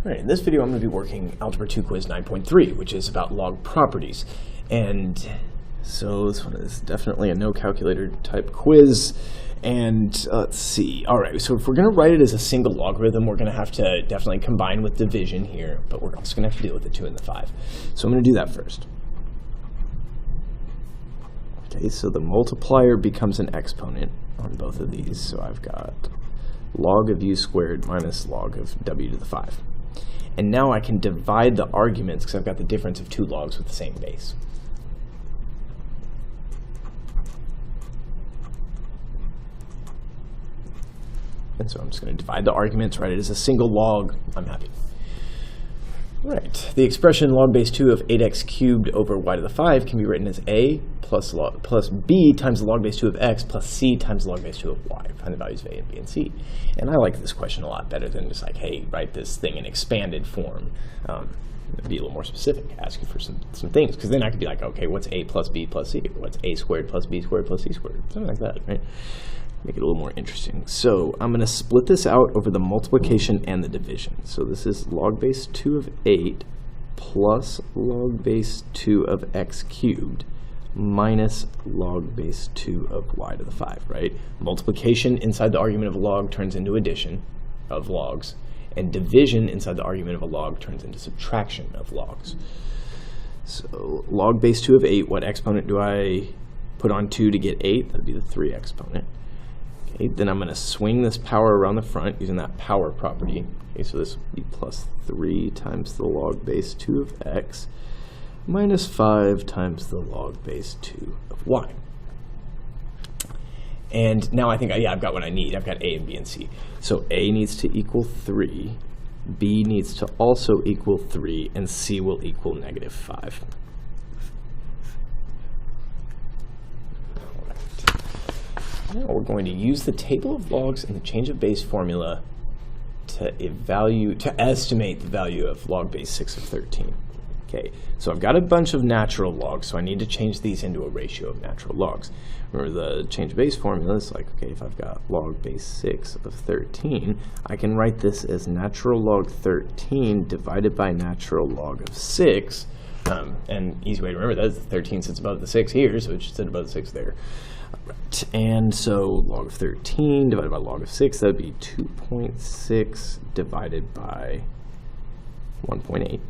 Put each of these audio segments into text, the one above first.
Alright, in this video I'm going to be working Algebra 2 Quiz 9.3, which is about log properties. And so this one is definitely a no calculator type quiz. And let's see. Alright, so if we're going to write it as a single logarithm, we're going to have to definitely combine with division here, but we're also going to have to deal with the 2 and the 5. So I'm going to do that first. Okay, so the multiplier becomes an exponent on both of these. So I've got log of u squared minus log of w to the 5. And now I can divide the arguments because I've got the difference of two logs with the same base. And so I'm just going to divide the arguments, write it as a single log. I'm happy. Right. The expression log base 2 of 8x cubed over y to the 5 can be written as a plus b times the log base 2 of x plus c times the log base 2 of y. Find the values of a and b and c. And I like this question a lot better than just like, hey, write this thing in expanded form. Be a little more specific, ask you for some things, because then I could be like, okay, what's a plus b plus c? What's a squared plus b squared plus c squared? Something like that, right? Make it a little more interesting. So I'm going to split this out over the multiplication and the division. So this is log base 2 of 8 plus log base 2 of x cubed minus log base 2 of y to the 5, right? Multiplication inside the argument of a log turns into addition of logs, and division inside the argument of a log turns into subtraction of logs. So log base 2 of 8, what exponent do I put on 2 to get 8? That would be the 3 exponent. Okay, then I'm going to swing this power around the front using that power property. Okay, so this would be plus 3 times the log base 2 of x minus 5 times the log base 2 of y. And now I think, yeah, I've got what I need. I've got a and b and c. So a needs to equal 3, b needs to also equal 3, and c will equal negative 5. Now we're going to use the table of logs and the change of base formula to estimate the value of log base 6 of 13. Okay, so I've got a bunch of natural logs, so I need to change these into a ratio of natural logs. Remember, the change of base formula is like, okay, if I've got log base 6 of 13, I can write this as natural log 13 divided by natural log of 6. And easy way to remember that is the 13 sits above the 6 here, so it should sit above the 6 there. Right. And so log of 13 divided by log of 6, that would be 2.6 divided by 1.8.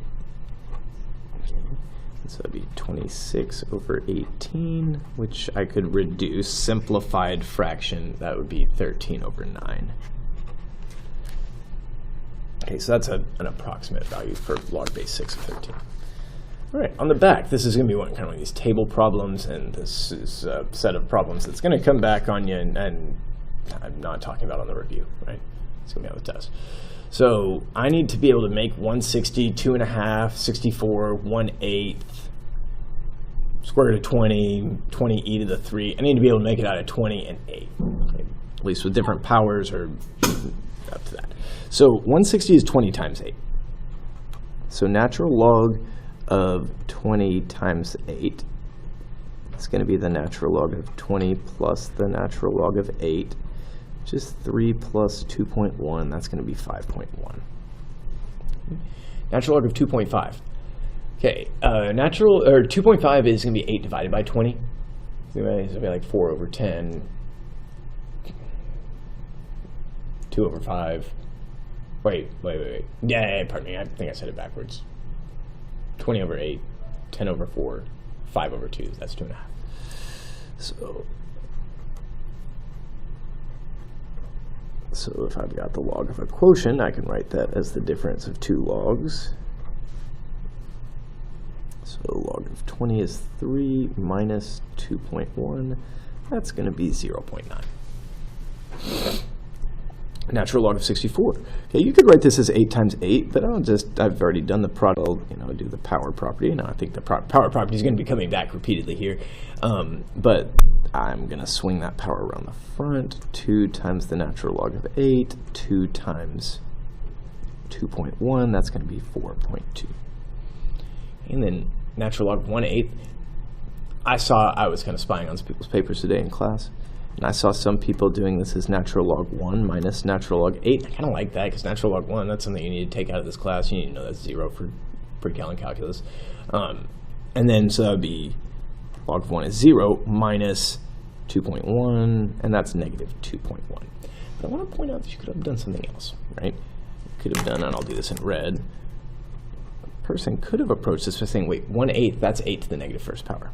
So that would be 26 over 18, which I could reduce. Simplified fraction, that would be 13 over 9. Okay, so that's an approximate value for log base 6 of 13. All right, on the back, this is going to be kind of one of these table problems, and this is a set of problems that's going to come back on you, and I'm not talking about on the review, right? It's going to be on the test. So I need to be able to make 160, 2.5, 64, 1/8, square root of 20, 20 e to the 3. I need to be able to make it out of 20 and 8, okay? At least with different powers or up to that. So 160 is 20 times 8. So natural log of 20 times 8, it's going to be the natural log of 20 plus the natural log of 8, which is 3 plus 2.1. That's going to be 5.1. Natural log of 2.5. Okay, 2.5 is going to be 8 divided by 20. So it's going to be like 4 over 10, 2 over 5. Wait. Yeah, pardon me. I think I said it backwards. 20 over 8, 10 over 4, 5 over 2. That's 2.5. So if I've got the log of a quotient, I can write that as the difference of two logs. So log of 20 is 3 minus 2.1. That's going to be 0.9. Natural log of 64. Okay, you could write this as 8 times 8, but I've already done the product. I'll do the power property. Now I think the power property is going to be coming back repeatedly here, but I'm going to swing that power around the front. 2 times the natural log of 8, 2 times 2.1, that's going to be 4.2. And then natural log of 1/8. I was kind of spying on some people's papers today in class, And I saw some people doing this as natural log 1 minus natural log 8. I kind of like that because natural log 1, that's something you need to take out of this class. You need to know that's 0 for pre-cal calculus. And then, so that would be log of 1 is 0 minus 2.1, and that's negative 2.1. But I want to point out that you could have done something else, right? You could have done, and I'll do this in red. A person could have approached this by saying, wait, 1/8, that's 8 to the negative first power.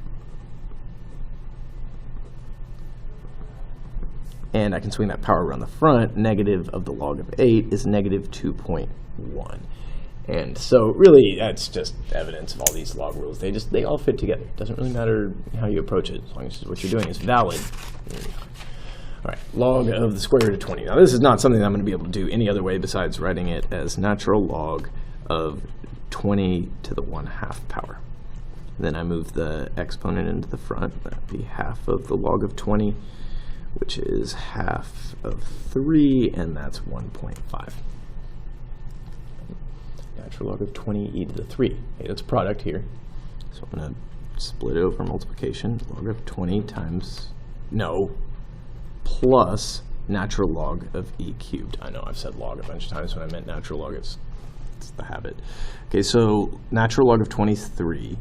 And I can swing that power around the front. Negative of the log of 8 is negative 2.1. And so really, that's just evidence of all these log rules. They all fit together. It doesn't really matter how you approach it, as long as what you're doing is valid. All right, log of the square root of 20. Now this is not something that I'm going to be able to do any other way besides writing it as natural log of 20 to the 1/2 power. Then I move the exponent into the front. That would be half of the log of 20, which is half of 3, and that's 1.5. Natural log of 20 e to the 3. Okay, that's a product here. So I'm going to split it over multiplication. Log of 20 times, plus natural log of e cubed. I know I've said log a bunch of times when I meant natural log. It's the habit. Okay, so natural log of 23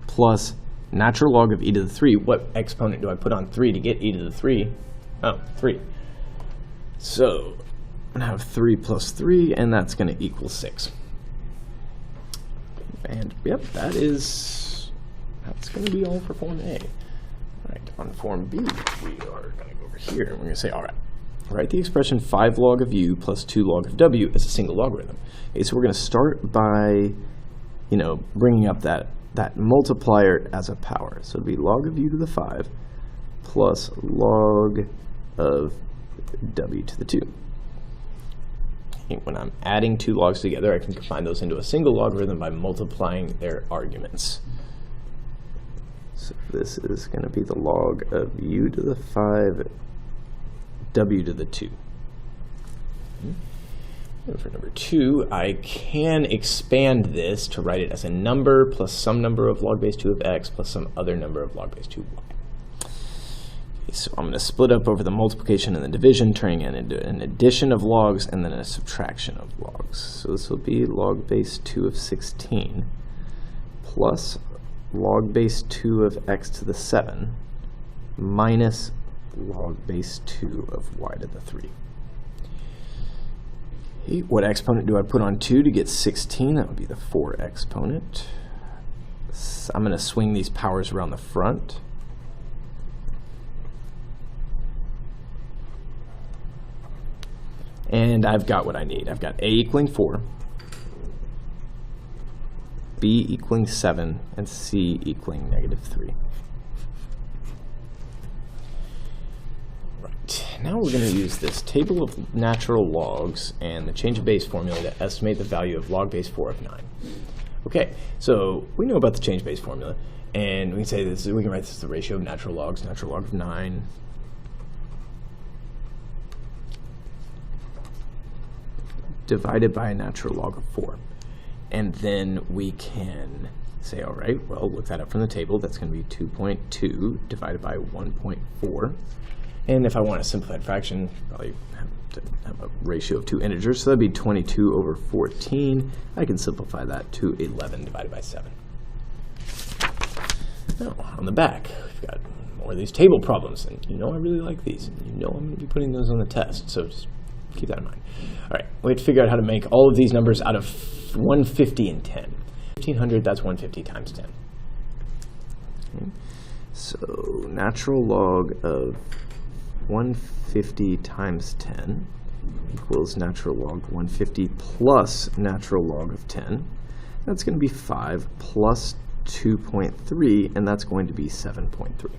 plus natural log of e to the 3. What exponent do I put on 3 to get e to the 3? Oh, 3. So I'm going to have 3 plus 3, and that's going to equal 6. And yep, that's going to be all for Form A. All right, on Form B, we are going to go over here, and we're going to say, all right, write the expression 5 log of u plus 2 log of w as a single logarithm. Okay, so we're going to start by, bringing up that multiplier as a power. So it'd be log of u to the 5 plus log of w to the 2. When I'm adding two logs together, I can combine those into a single logarithm by multiplying their arguments. So this is going to be the log of u to the 5, w to the 2. And for number 2, I can expand this to write it as a number plus some number of log base 2 of x plus some other number of log base 2 of y. So I'm going to split up over the multiplication and the division, turning it into an addition of logs and then a subtraction of logs. So this will be log base 2 of 16 plus log base 2 of x to the 7 minus log base 2 of y to the 3. Okay, what exponent do I put on 2 to get 16? That would be the 4 exponent. So I'm going to swing these powers around the front. And I've got what I need. I've got a equaling 4, b equaling 7, and c equaling negative 3. Right, now we're going to use this table of natural logs and the change of base formula to estimate the value of log base 4 of 9. Okay, so we know about the change base formula, and we can say this. We can write this as the ratio of natural logs, natural log of 9. Divided by a natural log of 4. And then we can say, all right, well, look that up from the table. That's going to be 2.2 divided by 1.4. And if I want a simplified fraction, probably have to have a ratio of 2 integers. So that'd be 22 over 14. I can simplify that to 11 divided by 7. Now, on the back, we've got more of these table problems. And I really like these. And I'm going to be putting those on the test. So just keep that in mind. All right, we have to figure out how to make all of these numbers out of 150 and 10. 1,500, that's 150 times 10. Okay. So natural log of 150 times 10 equals natural log 150 plus natural log of 10. That's going to be 5 plus 2.3, and that's going to be 7.3.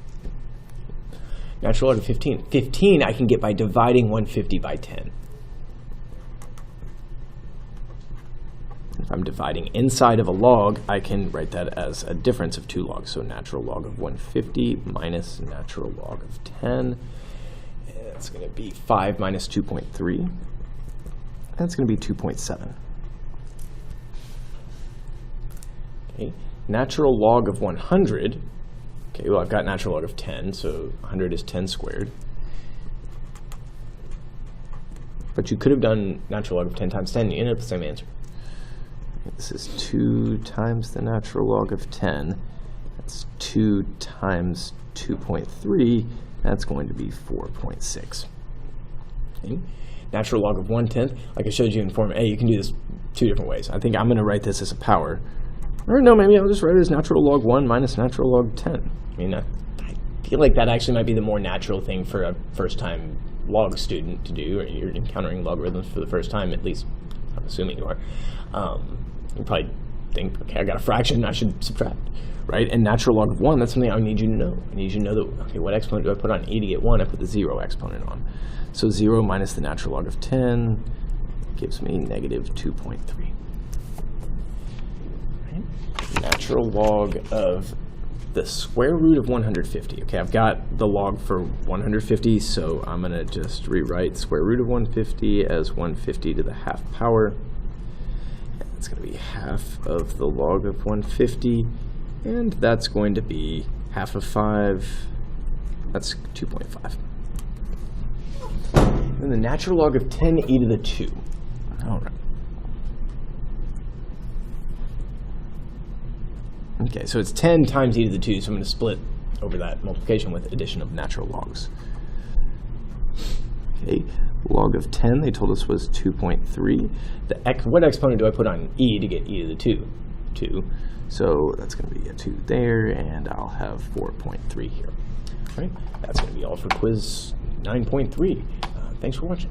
Natural log of 15. 15 I can get by dividing 150 by 10. If I'm dividing inside of a log, I can write that as a difference of 2 logs. So natural log of 150 minus natural log of 10. And that's going to be 5 minus 2.3. That's going to be 2.7. Okay. Natural log of 100. Okay, well, I've got natural log of 10, so 100 is 10 squared. But you could have done natural log of 10 times 10, and you ended up with the same answer. This is 2 times the natural log of 10. That's 2 times 2.3. That's going to be 4.6. Okay. Natural log of 1/10, like I showed you in Form A, you can do this 2 different ways. I think I'm going to write this as a power. Or no, maybe I'll just write it as natural log 1 minus natural log 10. I mean, I feel like that actually might be the more natural thing for a first-time log student to do, or you're encountering logarithms for the first time, at least I'm assuming you are. You probably think, okay, I got a fraction, I should subtract, right? And natural log of 1, that's something I need you to know. I need you to know that, okay, what exponent do I put on e to get 1? I put the 0 exponent on. So 0 minus the natural log of 10 gives me negative 2.3. Right? Natural log of the square root of 150. Okay, I've got the log for 150, so I'm going to just rewrite square root of 150 as 150 to the half power. It's going to be half of the log of 150, and that's going to be half of 5. That's 2.5. And the natural log of 10 e to the 2. All right. Okay, so it's 10 times e to the 2, so I'm going to split over that multiplication with addition of natural logs. Okay, log of 10, they told us was 2.3. What exponent do I put on e to get e to the 2? 2. So that's going to be a 2 there, and I'll have 4.3 here. All right, that's going to be all for quiz 9.3. Thanks for watching.